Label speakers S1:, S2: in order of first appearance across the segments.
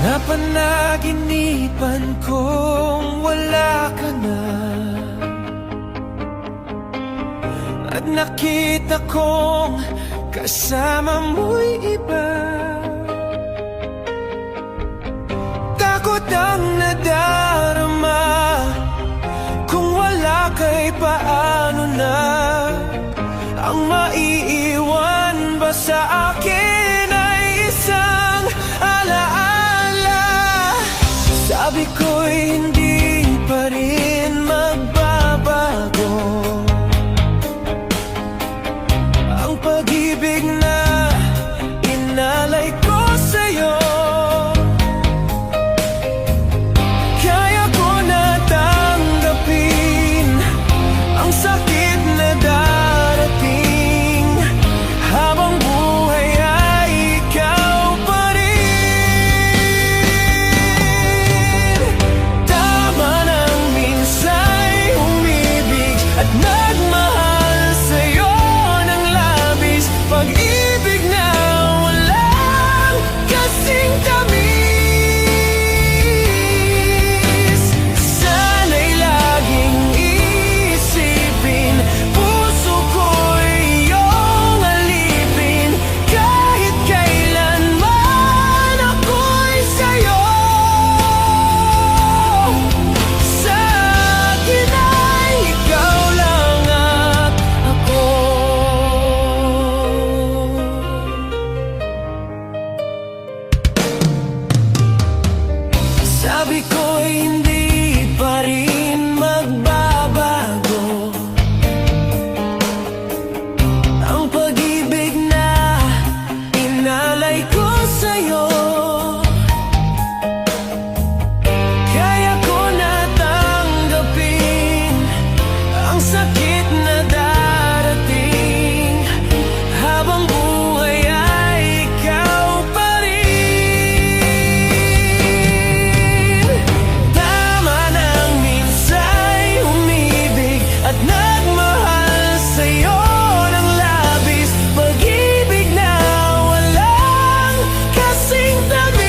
S1: Napanaginipan kong wala ka na, at nakita kong kasama mo'y iba. Takot ang nadarama, kung wala ka'y paano na. Ang maiiwan ba sa akin ay isang alaala. Sabi ko'y hindi pa rin magbabago ang pag-ibig na inalay ko sa'yo. Kaya ko na tanggapin ang sakit na darating, habang buhay ay ikaw pa rin. Tama nang minsa'y umibig at nagmahal sa'yo ng labis, pag-ibig na walang kasing tamis. Sana'y laging isipin, puso ko'y iyong alipin, kahit kailanman ako'y sa'yo. Sa akin ay ikaw lang at ako. Sabi ko'y hindi pa rin magbabago ang pag-ibig na inalay ko sa'yo. Kaya ko na tanggapin ang sakit na darating, habang buhay ay ikaw pa rin. Tama nang minsa'y umibig at nagmahal sa'yo ng labis, pag-ibig na walang kasing tamis.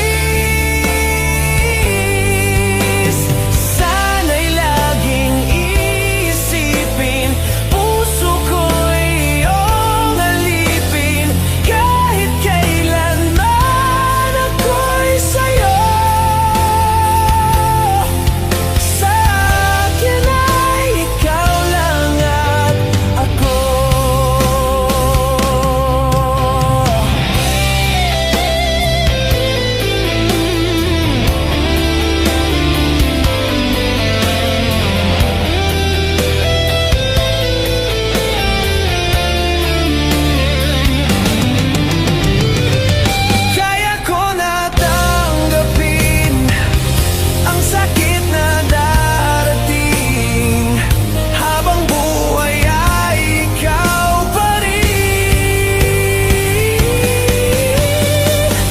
S1: Sana'y laging isipin, puso ko'y iyong alipin, kahit kailanman ako'y sa'yo. Sa akin ay ikaw lang at ako. Kaya ko na tanggapin ang sakit na darating, habang buhay ay ikaw pa rin.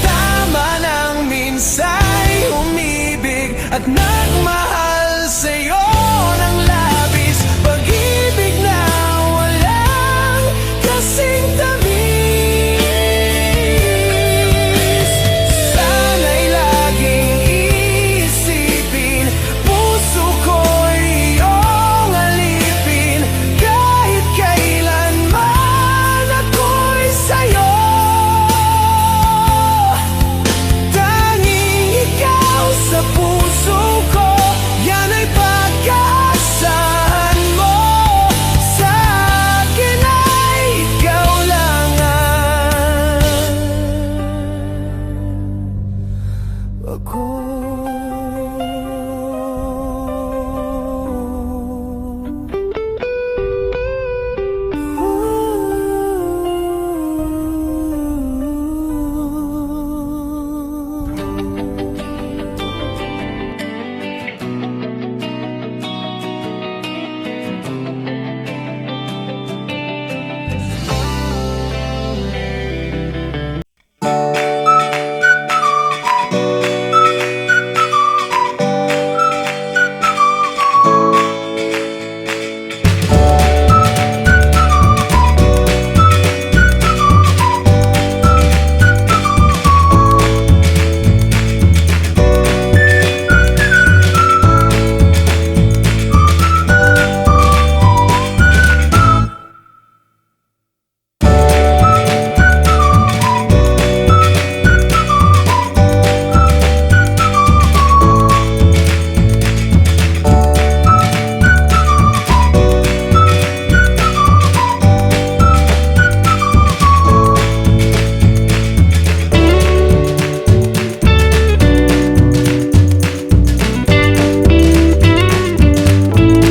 S1: Tama nang minsa'y umibig at nagmahal sa'yo ng labis, pag-ibig na walang kasing tamis. Sana'y laging isipin, puso ko'y iyong alipin, kahit kailanman ako'y sa'yo. Tanging ikaw sa puso ko, yan ay pag-aasahan mo. Sa akin ay ikaw lang at ako.